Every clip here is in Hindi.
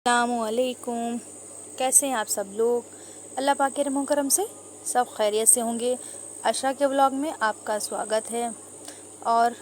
अस्सलामुअलैकुम। कैसे हैं आप सब लोग? अल्लाह पाक के रहम करम से सब खैरियत से होंगे। आशा के व्लॉग में आपका स्वागत है। और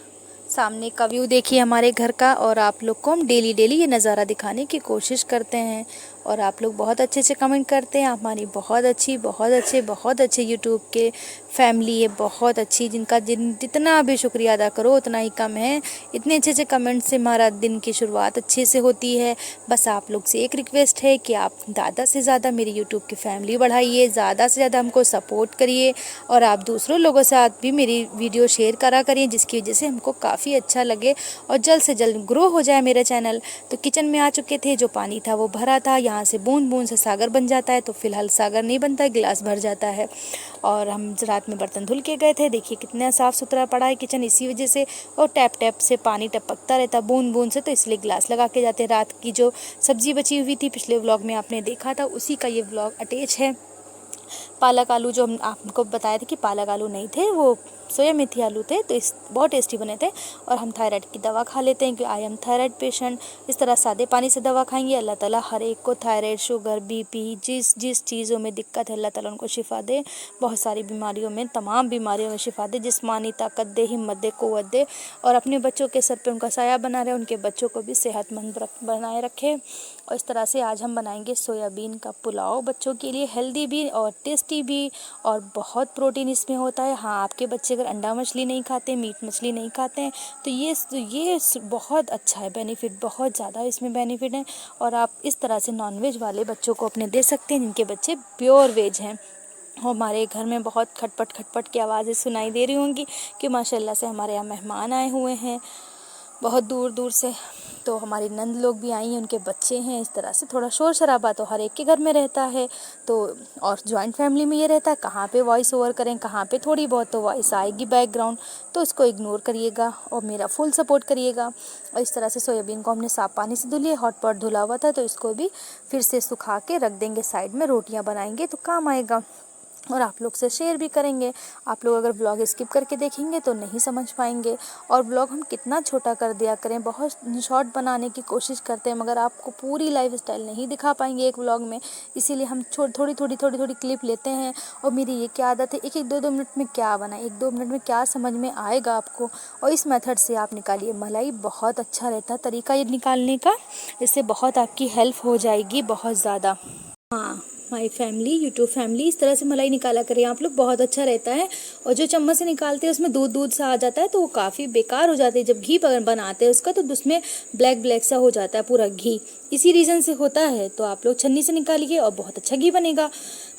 सामने का व्यू देखिए हमारे घर का, और आप लोग को हम डेली ये नज़ारा दिखाने की कोशिश करते हैं। और आप लोग बहुत अच्छे से कमेंट करते हैं। हमारी बहुत अच्छे यूट्यूब के फैमिली है, बहुत अच्छी, जितना भी शुक्रिया अदा करो उतना ही कम है। इतने अच्छे कमेंट से हमारा दिन की शुरुआत अच्छे से होती है। बस आप लोग से एक रिक्वेस्ट है कि आप ज़्यादा से ज़्यादा मेरी यूट्यूब की फैमिली बढ़ाइए, ज़्यादा से ज़्यादा हमको सपोर्ट करिए, और आप दूसरों लोगों से साथ भी मेरी वीडियो शेयर करा करिए, जिसकी वजह से हमको काफ़ी अच्छा लगे और जल्द से जल्द ग्रो हो जाए मेरा चैनल। तो किचन में आ चुके थे, जो पानी था वो भरा था, यहाँ से बूंद बूंद से सागर बन जाता है। तो फिलहाल सागर नहीं बनता है, गिलास भर जाता है। और हम रात में बर्तन धुल के गए थे, देखिए कितना साफ़ सुथरा पड़ा है किचन, इसी वजह से। और टैप टैप से पानी टपकता रहता बूंद बूंद से, तो इसलिए गिलास लगा के जाते। रात की जो सब्ज़ी बची हुई थी पिछले व्लॉग में आपने देखा था, उसी का ये व्लॉग अटैच है। पालक आलू जो हम आपको बताए थे कि पालक आलू नहीं थे, वो सोया मेथी आलू थे, तो इस बहुत टेस्टी बने थे। और हम थायराइड की दवा खा लेते हैं, क्योंकि आई एम थायराइड पेशेंट। इस तरह सादे पानी से दवा खाएंगे, अल्लाह ताला हर एक को थायराइड, शुगर, बीपी, जिस चीज़ों में दिक्कत है, अल्लाह ताला उनको शिफा दे। बहुत सारी बीमारियों में, तमाम बीमारियों में शिफा दे, जिस्मानी ताकत दे, हिम्मत दे, क़ुव्वत दे। और अपने बच्चों के सर पे उनका साया बना रहे, उनके बच्चों को भी सेहतमंद बनाए रखे। और इस तरह से आज हम बनाएंगे सोयाबीन का पुलाव, बच्चों के लिए हेल्दी भी और टेस्टी भी, और बहुत प्रोटीन इसमें होता है। हाँ, आपके बच्चे अगर अंडा मछली नहीं खाते, मीट मछली नहीं खाते हैं, तो ये बहुत अच्छा है, बेनिफिट बहुत ज़्यादा इसमें बेनिफिट है। और आप इस तरह से नॉनवेज वाले बच्चों को अपने दे सकते हैं, जिनके बच्चे प्योर वेज हैं। हमारे घर में बहुत खटपट की आवाज़ें सुनाई दे रही होंगी कि माशाल्लाह से हमारे यहाँ मेहमान आए हुए हैं बहुत दूर दूर से। तो हमारी नंद लोग भी आई हैं, उनके बच्चे हैं। इस तरह से थोड़ा शोर शराबा तो हर एक के घर में रहता है। तो और जॉइंट फैमिली में ये रहता है, कहाँ पे वॉइस ओवर करें, कहाँ पे थोड़ी बहुत तो वॉइस आएगी बैकग्राउंड, तो इसको इग्नोर करिएगा और मेरा फुल सपोर्ट करिएगा। और इस तरह से सोयाबीन को हमने साफ़ पानी से धुली, हॉट पॉट धुला हुआ था, तो इसको भी फिर से सुखा के रख देंगे साइड में। रोटियाँ बनाएंगे तो काम आएगा, और आप लोग से शेयर भी करेंगे। आप लोग अगर ब्लॉग स्किप करके देखेंगे तो नहीं समझ पाएंगे। और ब्लॉग हम कितना छोटा कर दिया करें, बहुत शॉर्ट बनाने की कोशिश करते हैं, मगर आपको पूरी लाइफ स्टाइल नहीं दिखा पाएंगे एक व्लॉग में। इसीलिए हम थोड़ी क्लिप लेते हैं। और मेरी ये क्या आदत है, एक 2 मिनट में क्या बनाए, 1-2 मिनट में क्या समझ में आएगा आपको, और इस मेथड से आप निकालिए। मलाई बहुत अच्छा रहता है तरीका ये निकालने का, इससे बहुत आपकी हेल्प हो जाएगी, बहुत ज़्यादा। हाँ, माय फैमिली, यूट्यूब फैमिली। इस तरह से मलाई निकाला करें आप लोग, बहुत अच्छा रहता है। और जो चम्मच से निकालते हैं उसमें दूध दूध सा आ जाता है तो वो काफ़ी बेकार हो जाती है। जब घी बनाते हैं उसका तो उसमें ब्लैक ब्लैक सा हो जाता है पूरा घी, इसी रीज़न से होता है। तो आप लोग छन्नी से निकालिए और बहुत अच्छा घी बनेगा।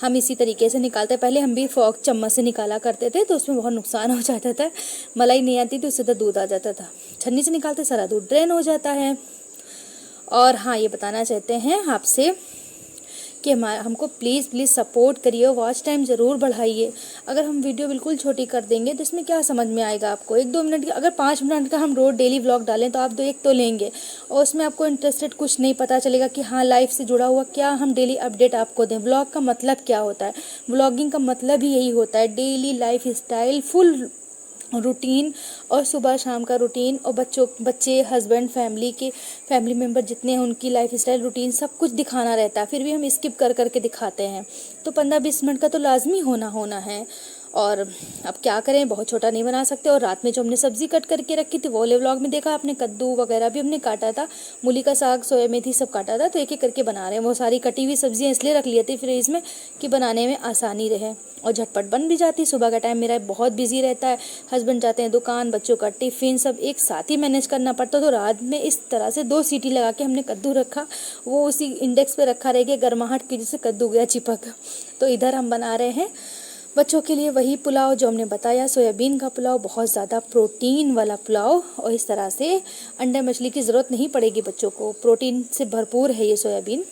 हम इसी तरीके से निकालते हैं। पहले हम भी फॉक चम्मच से निकाला करते थे तो उसमें बहुत नुकसान हो जाता था, मलाई नहीं आती तो उससे तो दूध आ जाता था। छन्नी से निकालते सारा दूध ड्रेन हो जाता है। और हाँ, ये बताना चाहते हैं आपसे कि हमको प्लीज़ सपोर्ट करिए, वॉच टाइम ज़रूर बढ़ाइए। अगर हम वीडियो बिल्कुल छोटी कर देंगे तो इसमें क्या समझ में आएगा आपको। 1-2 मिनट का, अगर 5 मिनट का हम रोज़ डेली व्लॉग डालें तो आप 2-1 तो लेंगे और उसमें आपको इंटरेस्टेड कुछ नहीं पता चलेगा कि हाँ लाइफ से जुड़ा हुआ क्या हम डेली अपडेट आपको दें। व्लॉग का मतलब क्या होता है, व्लॉगिंग का मतलब ही यही होता है, daily life style full routine और सुबह शाम का रूटीन और बच्चे हस्बैंड फैमिली मेम्बर जितने हैं उनकी लाइफ स्टाइल रूटीन सब कुछ दिखाना रहता है। फिर भी हम स्किप कर करके दिखाते हैं। तो 15-20 मिनट का तो लाजमी होना है। और अब क्या करें, बहुत छोटा नहीं बना सकते। और रात में जो हमने सब्ज़ी कट करके रखी थी वो वाले व्लॉग में देखा आपने, कद्दू वगैरह भी हमने काटा था, मूली का साग, सोया मेथी सब काटा था। तो एक एक करके बना रहे हैं। वो सारी कटी हुई सब्जियां इसलिए रख लिए थे फ्रिज में कि बनाने में आसानी रहे और झटपट बन भी जाती। सुबह का टाइम मेरा बहुत बिजी रहता है, हस्बैंड जाते हैं दुकान, बच्चों का टिफ़िन सब एक साथ ही मैनेज करना पड़ता। तो रात में इस तरह से 2 सीटी लगा के हमने कद्दू रखा, वो उसी इंडेक्स पे रखा रह गया, गर्माहट की जैसे कद्दू गया चिपक। तो इधर हम बना रहे हैं बच्चों के लिए वही पुलाव जो हमने बताया, सोयाबीन का पुलाव, बहुत ज़्यादा प्रोटीन वाला पुलाव। और इस तरह से अंडा मछली की ज़रूरत नहीं पड़ेगी बच्चों को, प्रोटीन से भरपूर है ये सोयाबीन।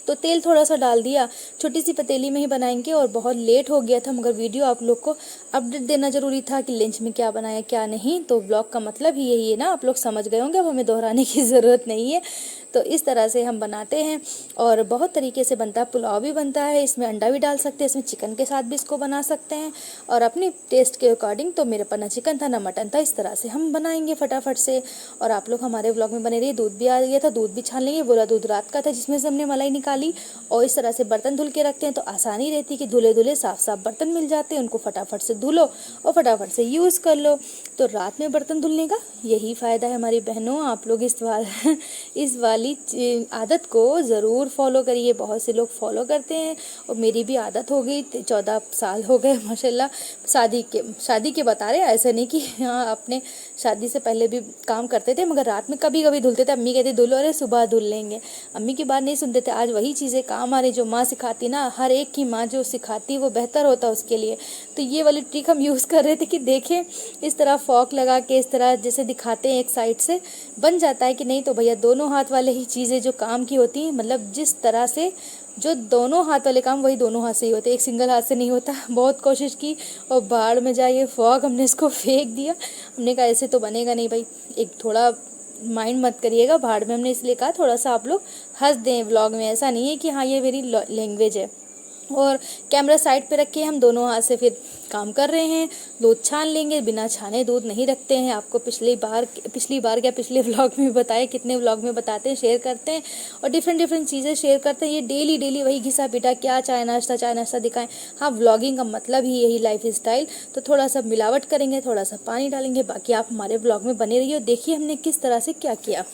तो तेल थोड़ा सा डाल दिया, छोटी सी पतीली में ही बनाएंगे। और बहुत लेट हो गया था मगर वीडियो आप लोग को अपडेट देना ज़रूरी था कि लंच में क्या बनाया क्या नहीं। तो ब्लॉग का मतलब ही यही है ना, आप लोग समझ गए होंगे, अब हमें दोहराने की ज़रूरत नहीं है। तो इस तरह से हम बनाते हैं और बहुत तरीके से बनता है। पुलाव भी बनता है, इसमें अंडा भी डाल सकते हैं, इसमें चिकन के साथ भी इसको बना सकते हैं और अपनी टेस्ट के अकॉर्डिंग। तो मेरे पास ना चिकन था ना मटन था, इस तरह से हम बनाएंगे फटाफट से। और आप लोग हमारे व्लॉग में बने रहिए। दूध भी आ गया था, दूध भी छान लेंगे। बोला दूध रात का था जिसमें से हमने मलाई निकाली। और इस तरह से बर्तन धुल के रखते हैं तो आसानी रहती है कि धुले धुले साफ साफ बर्तन मिल जाते हैं, उनको फटाफट से धुलो और फटाफट से यूज़ कर लो। तो रात में बर्तन धुलने का यही फ़ायदा है हमारी बहनों। आप लोग इस वाली आदत को ज़रूर फॉलो करिए। बहुत से लोग फॉलो करते हैं और मेरी भी आदत हो गई। 14 साल हो गए माशाल्लाह शादी के बता रहे, ऐसे नहीं कि हाँ अपने शादी से पहले भी काम करते थे मगर रात में कभी कभी धुलते थे। अम्मी कहती धुलो, अरे सुबह धुल लेंगे। अम्मी की बात नहीं सुनते थे। आज वही चीज़ें काम आ रही जो माँ सिखाती ना, हर एक की माँ जो सिखाती वो बेहतर होता उसके लिए। तो ये वाली ट्रिक हम यूज़ कर रहे थे कि देखें इस तरह फॉक लगा के इस तरह जैसे दिखाते हैं एक साइड से बन जाता है कि नहीं। तो भैया दोनों हाथ वाले ही चीज़ें जो काम की होती हैं, मतलब जिस तरह से जो दोनों हाथ वाले काम वही दोनों हाथ से ही होते, एक सिंगल हाथ से नहीं होता। बहुत कोशिश की और बाहर में जाइए फॉग हमने इसको फेंक दिया। हमने कहा ऐसे तो बनेगा नहीं भाई, एक थोड़ा माइंड मत करिएगा। भाड़ में हमने इसलिए कहा थोड़ा सा आप लोग हंस दें व्लॉग में, ऐसा नहीं है कि हाँ ये मेरी लैंग्वेज है। और कैमरा साइड पे रखे हम दोनों हाथ से फिर काम कर रहे हैं। दूध छान लेंगे, बिना छाने दूध नहीं रखते हैं। आपको पिछली बार क्या पिछले व्लॉग में बताया, कितने व्लॉग में बताते हैं, शेयर करते हैं और डिफरेंट चीज़ें शेयर करते हैं। ये डेली वही घिसा पिटा क्या चाय नाश्ता दिखाएं। हाँ, व्लॉगिंग का मतलब ही यही लाइफ स्टाइल। तो थोड़ा सा मिलावट करेंगे, थोड़ा सा पानी डालेंगे। बाकी आप हमारे व्लॉग में बने रहिए और देखिए हमने किस तरह से क्या किया।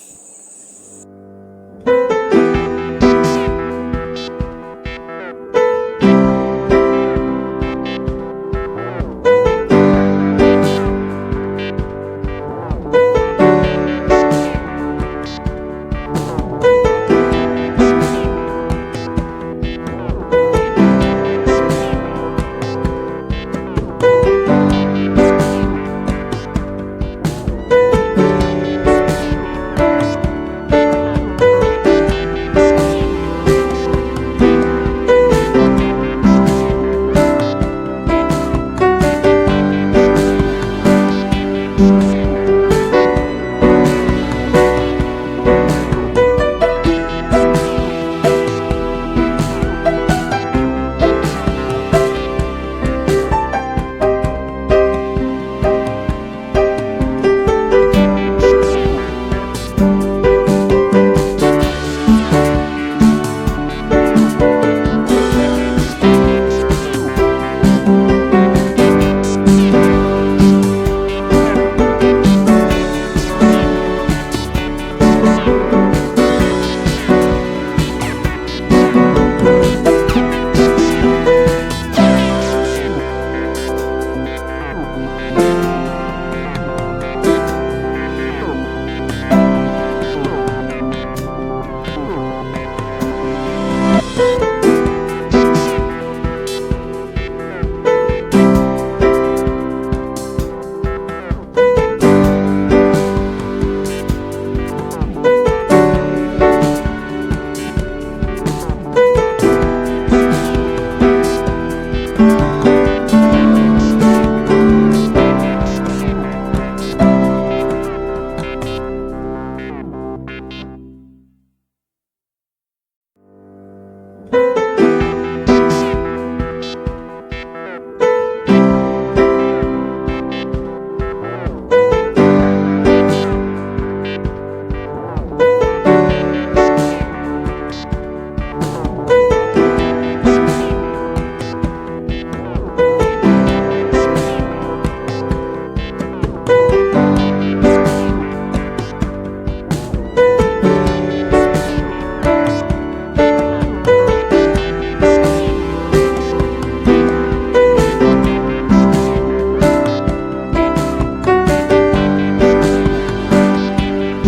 और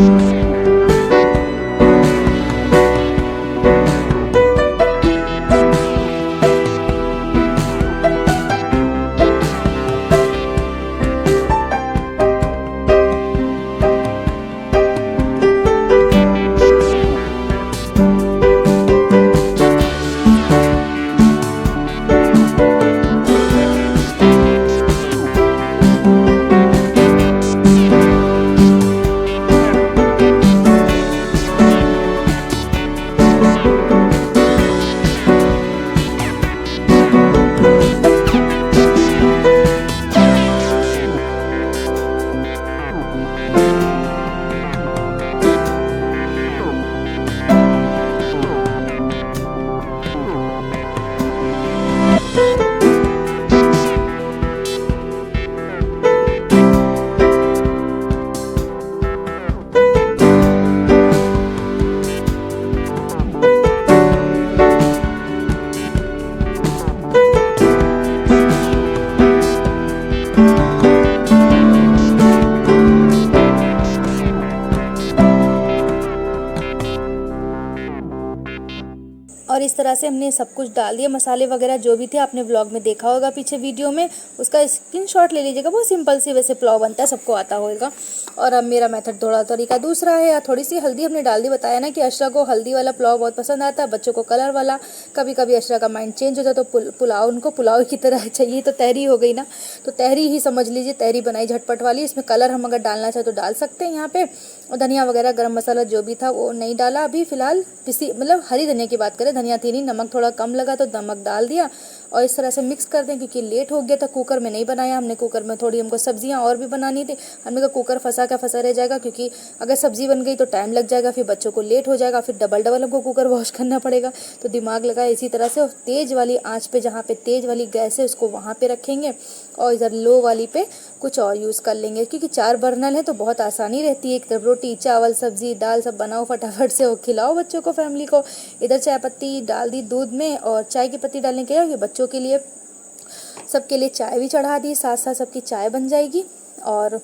इस तरह से हमने सब कुछ डाल दिया, मसाले वगैरह जो भी थे आपने व्लॉग में देखा होगा पीछे वीडियो में, उसका स्क्रीनशॉट ले लीजिएगा। बहुत सिंपल सी वैसे पुलाव बनता है, सबको आता होगा। और अब मेरा मेथड थोड़ा तरीका दूसरा है। थोड़ी सी हल्दी हमने डाल दी, बताया ना कि अशरा को हल्दी वाला पुलाव बहुत पसंद आता है, बच्चों को कलर वाला। कभी कभी अशरा का माइंड चेंज हो जाता तो पुलाव उनको पुलाव की तरह चाहिए, तो तहरी हो गई ना, तो तहरी ही समझ लीजिए, तहरी बनाई झटपट वाली। इसमें कलर हम अगर डालना चाहे तो डाल सकते हैं यहाँ पे। और धनिया वगैरह गरम मसाला जो भी था वो नहीं डाला अभी फ़िलहाल। पिसी मतलब हरी धनिया की बात करें, धनिया थी नहीं, नमक थोड़ा कम लगा तो नमक डाल दिया। और इस तरह से मिक्स कर दें, क्योंकि लेट हो गया था, कुकर में नहीं बनाया हमने। कुकर में थोड़ी हमको सब्जियां और भी बनानी थी, हमने कहा कुकर फंसा रह जाएगा, क्योंकि अगर सब्जी बन गई तो टाइम लग जाएगा, फिर बच्चों को लेट हो जाएगा, फिर डबल हमको कुकर वॉश करना पड़ेगा। तो दिमाग लगा इसी तरह से। तेज़ वाली आँच पे, जहाँ पे तेज़ वाली गैस है उसको वहाँ पे रखेंगे, और इधर लो वाली पे कुछ और यूज़ कर लेंगे, क्योंकि 4 बर्नल है तो बहुत आसानी रहती है। एक तरफ रोटी चावल सब्जी दाल सब बनाओ फटाफट से और खिलाओ बच्चों को, फैमिली को। इधर चाय पत्ती डाल दी दूध में, और चाय की पत्ती डालने के लिए बच्चों के लिए सबके लिए चाय भी चढ़ा दी, साथ साथ सबकी चाय बन जाएगी। और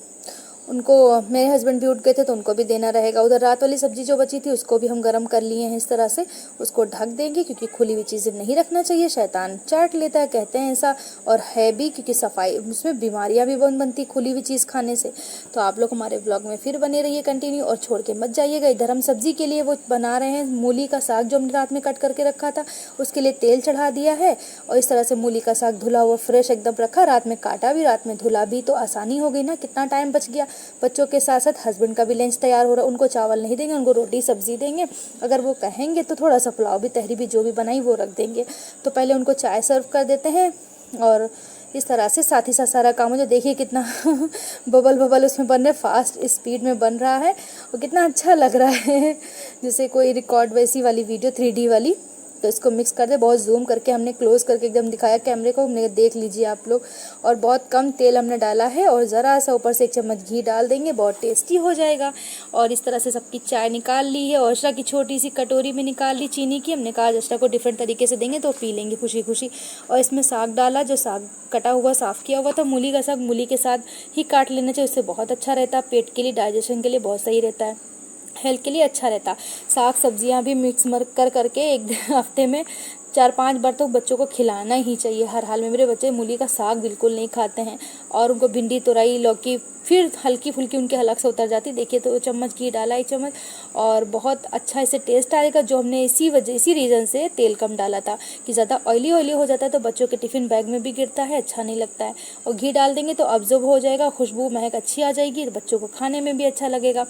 उनको, मेरे हस्बैंड भी उठ गए थे तो उनको भी देना रहेगा। उधर रात वाली सब्जी जो बची थी उसको भी हम गरम कर लिए हैं इस तरह से। उसको ढक देंगे, क्योंकि खुली हुई चीज़ें नहीं रखना चाहिए, शैतान चाट लेता है, कहते हैं ऐसा। और है भी, क्योंकि सफाई उसमें बीमारियां भी बहुत बनती खुली हुई चीज़ खाने से। तो आप लोग हमारे ब्लॉग में फिर बने रहिए कंटिन्यू, और छोड़ के मत जाइएगा। इधर हम सब्जी के लिए वो बना रहे हैं, मूली का साग जो हमने रात में कट करके रखा था, उसके लिए तेल चढ़ा दिया है। और इस तरह से मूली का साग धुला हुआ फ्रेश एकदम रखा, रात में काटा भी रात में धुला भी, तो आसानी हो गई ना, कितना टाइम बच गया। बच्चों के साथ साथ हस्बैंड का भी लंच तैयार हो रहा है। उनको चावल नहीं देंगे, उनको रोटी सब्जी देंगे। अगर वो कहेंगे तो थोड़ा सा पुलाव भी तहरी भी जो भी बनाई वो रख देंगे। तो पहले उनको चाय सर्व कर देते हैं, और इस तरह से साथ ही साथ सारा काम हो। जो देखिए कितना बबल उसमें बन रहे, फास्ट स्पीड में बन रहा है, और कितना अच्छा लग रहा है, जैसे कोई रिकॉर्ड वैसी वाली वीडियो 3D वाली। तो इसको मिक्स कर दे, बहुत जूम करके हमने क्लोज करके एकदम दिखाया कैमरे को, हमने देख लीजिए आप लोग। और बहुत कम तेल हमने डाला है, और ज़रा सा ऊपर से 1 चम्मच घी डाल देंगे, बहुत टेस्टी हो जाएगा। और इस तरह से सबकी चाय निकाल ली है, और अशरा की छोटी सी कटोरी में निकाल ली चीनी की। हमने कहा अशरा को डिफरेंट तरीके से देंगे तो पी लेंगे खुशी खुशी। और इसमें साग डाला, जो साग कटा हुआ साफ़ किया हुआ था, मूली का साग मूली के साथ ही काट लेना चाहिए, उससे बहुत अच्छा रहता है, पेट के लिए डाइजेशन के लिए बहुत सही रहता है, हेल्थ के लिए अच्छा रहता। साग सब्जियां भी मिक्स करके एक हफ्ते में 4-5 बार तो बच्चों को खिलाना ही चाहिए हर हाल में। मेरे बच्चे मूली का साग बिल्कुल नहीं खाते हैं, और उनको भिंडी तुरई लौकी फिर हल्की फुल्की उनके हलक से उतर जाती। देखिए तो चम्मच घी डाला 1 चम्मच, और बहुत अच्छा इसे टेस्ट आएगा। जो हमने इसी रीज़न से तेल कम डाला था, कि ज़्यादा ऑयली हो जाता है तो बच्चों के टिफ़िन बैग में भी गिरता है, अच्छा नहीं लगता है। और घी डाल देंगे तो अब्जॉर्ब हो जाएगा, खुशबू महक अच्छी आ जाएगी, बच्चों को खाने में भी अच्छा लगेगा।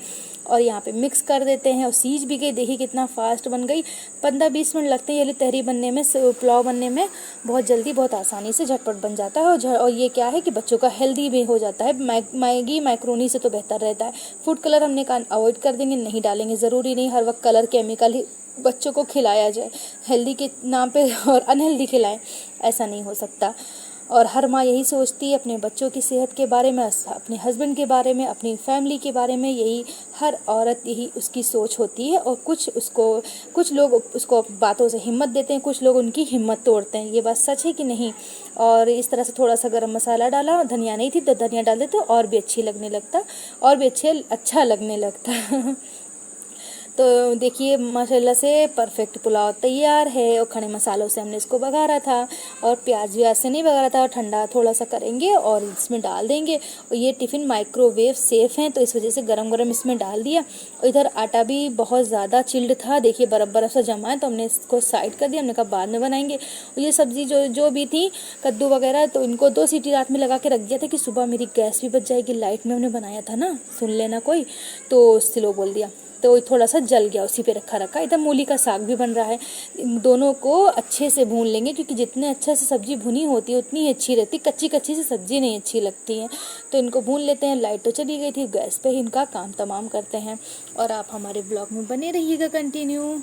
और यहाँ पे मिक्स कर देते हैं, और सीज भी गई, देखिए कितना फास्ट बन गई। 15-20 मिनट लगते हैं ये तहरी बनने में, पुलाव बनने में बहुत जल्दी बहुत आसानी से झटपट बन जाता है। और ये क्या है कि बच्चों का हेल्दी भी हो जाता है। मैगी मैक्रोनी से तो बेहतर रहता है। फूड कलर हमने अवॉइड कर देंगे, नहीं डालेंगे, ज़रूरी नहीं हर वक्त कलर केमिकल ही बच्चों को खिलाया जाए, हेल्दी के नाम पे और अनहेल्दी खिलाएं, ऐसा नहीं हो सकता। और हर माँ यही सोचती है अपने बच्चों की सेहत के बारे में, अपने हस्बैंड के बारे में, अपनी फैमिली के बारे में, यही हर औरत यही उसकी सोच होती है। और कुछ लोग उसको बातों से हिम्मत देते हैं, कुछ लोग उनकी हिम्मत तोड़ते हैं। ये बात सच है कि नहीं? और इस तरह से थोड़ा सा गरम मसाला डाला, धनिया नहीं थी तो धनिया डाल देते और भी अच्छी लगने लगता, और भी अच्छा लगने लगता। तो देखिए माशाल्लाह से परफेक्ट पुलाव तैयार है। और खड़े मसालों से हमने इसको बघारा था, और प्याज व्याज से नहीं बघारा था, ठंडा थोड़ा सा करेंगे और इसमें डाल देंगे। और ये टिफ़िन माइक्रोवेव सेफ़ हैं तो इस वजह से गरम गरम इसमें डाल दिया। और इधर आटा भी बहुत ज़्यादा चिल्ड था, देखिए बर्फ़ बर्फ़ सा जमा है, तो हमने इसको साइड कर दिया। हमने कहा बाद में बनाएंगे। और ये सब्ज़ी जो भी थी, कद्दू वगैरह, तो इनको 2 सीटी रात में लगा के रख दिया था कि सुबह मेरी गैस भी बच जाएगी। लाइट में हमने बनाया था ना, सुन लेना कोई, तो स्लो बोल दिया, तो थोड़ा सा जल गया, उसी पे रखा। इधर मूली का साग भी बन रहा है। इन दोनों को अच्छे से भून लेंगे, क्योंकि जितने अच्छे से सब्जी भुनी होती है उतनी ही अच्छी रहती, कच्ची कच्ची से सब्जी नहीं अच्छी लगती है। तो इनको भून लेते हैं। लाइट तो चली गई थी, गैस पे ही इनका काम तमाम करते हैं। और आप हमारे ब्लॉग में बने रहिएगा कंटिन्यू।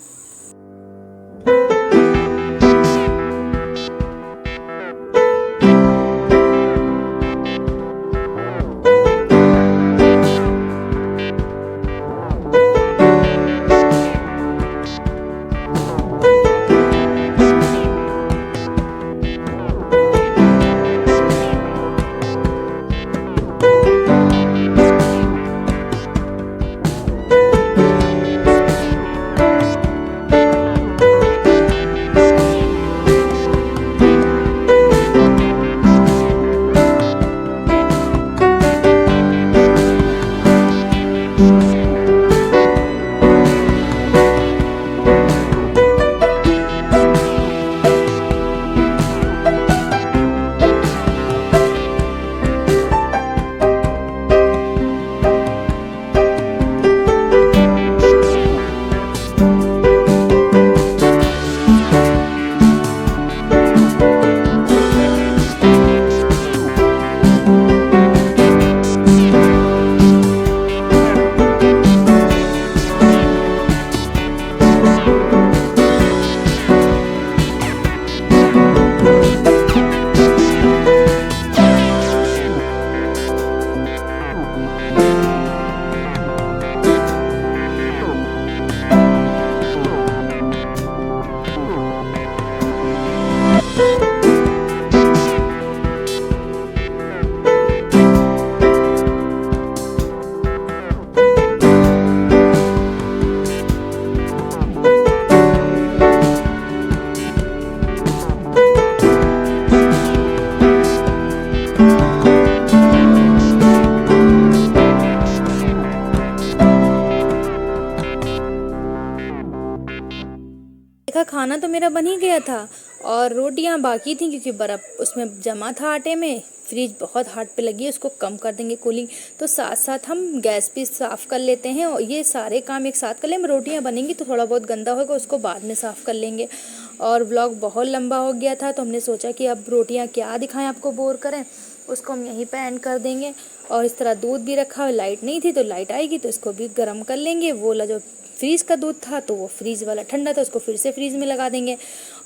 देखा खाना तो मेरा बन ही गया था, और रोटियां बाकी थी क्योंकि बर्फ़ उसमें जमा था आटे में। फ्रिज बहुत हार्ड पे लगी है, उसको कम कर देंगे कूलिंग। तो साथ साथ हम गैस भी साफ़ कर लेते हैं, और ये सारे काम एक साथ कर लेंगे। रोटियां बनेंगी तो थोड़ा बहुत गंदा होगा, उसको बाद में साफ़ कर लेंगे। और व्लॉग बहुत लंबा हो गया था, तो हमने सोचा कि अब रोटियां क्या दिखाएं आपको, बोर करें, उसको हम यहीं पे एंड कर देंगे। और इस तरह दूध भी रखा है, लाइट नहीं थी तो लाइट आएगी तो इसको भी गर्म कर लेंगे। वो वाला जो फ्रीज का दूध था तो वो फ्रीज वाला ठंडा था, उसको फिर से फ्रीज में लगा देंगे।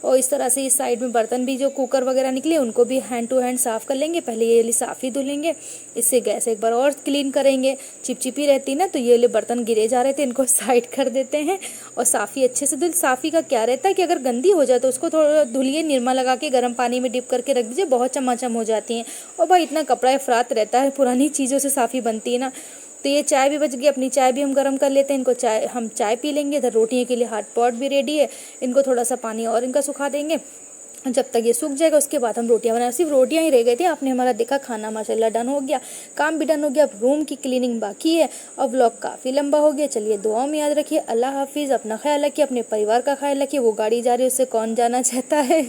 और इस तरह से इस साइड में बर्तन भी जो कुकर वगैरह निकले उनको भी हैंड टू हैंड साफ़ कर लेंगे। पहले ये वाली साफ़ ही धुलेंगे, इससे गैस एक बार और क्लीन करेंगे। चिपचिपी रहती ना, तो ये वाले बर्तन गिरे जा रहे थे, इनको साइड कर देते हैं। और साफ़ी अच्छे से धुल। साफ़ी का क्या रहता है कि अगर गंदी हो जाए तो उसको थोड़ा धुलिए, निरमा लगा के गर्म पानी में डिप करके रख दीजिए, बहुत चमाचम हो जाती हैं। और भाई इतना कपड़ा अफरात रहता है, पुरानी चीज़ों से साफ़ी बनती है ना। तो ये चाय भी बच गई, अपनी चाय भी हम गर्म कर लेते हैं। इनको हम चाय पी लेंगे। इधर रोटियों के लिए हॉट पॉट भी रेडी है, इनको थोड़ा सा पानी और इनका सुखा देंगे। जब तक ये सूख जाएगा उसके बाद हम रोटियां बनाए। सिर्फ रोटियां ही रह गई थी। आपने हमारा देखा खाना माशाल्लाह डन हो गया, काम भी डन हो गया। अब रूम की क्लीनिंग बाकी है और व्लॉग काफ़ी लंबा हो गया। चलिए दुआ में याद रखिए। अल्लाह हाफिज़। अपना ख्याल रखिए, अपने परिवार का ख्याल रखिए। वो गाड़ी जा रही है, उससे कौन जाना चाहता है।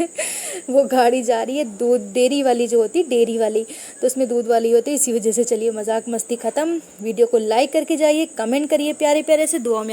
वो गाड़ी जा रही है दूध डेयरी वाली, जो होती डेयरी वाली, तो उसमें दूध वाली होती है, इसी वजह से। चलिए मजाक मस्ती ख़त्म। वीडियो को लाइक करके जाइए, कमेंट करिए प्यारे प्यारे से, दुआ में।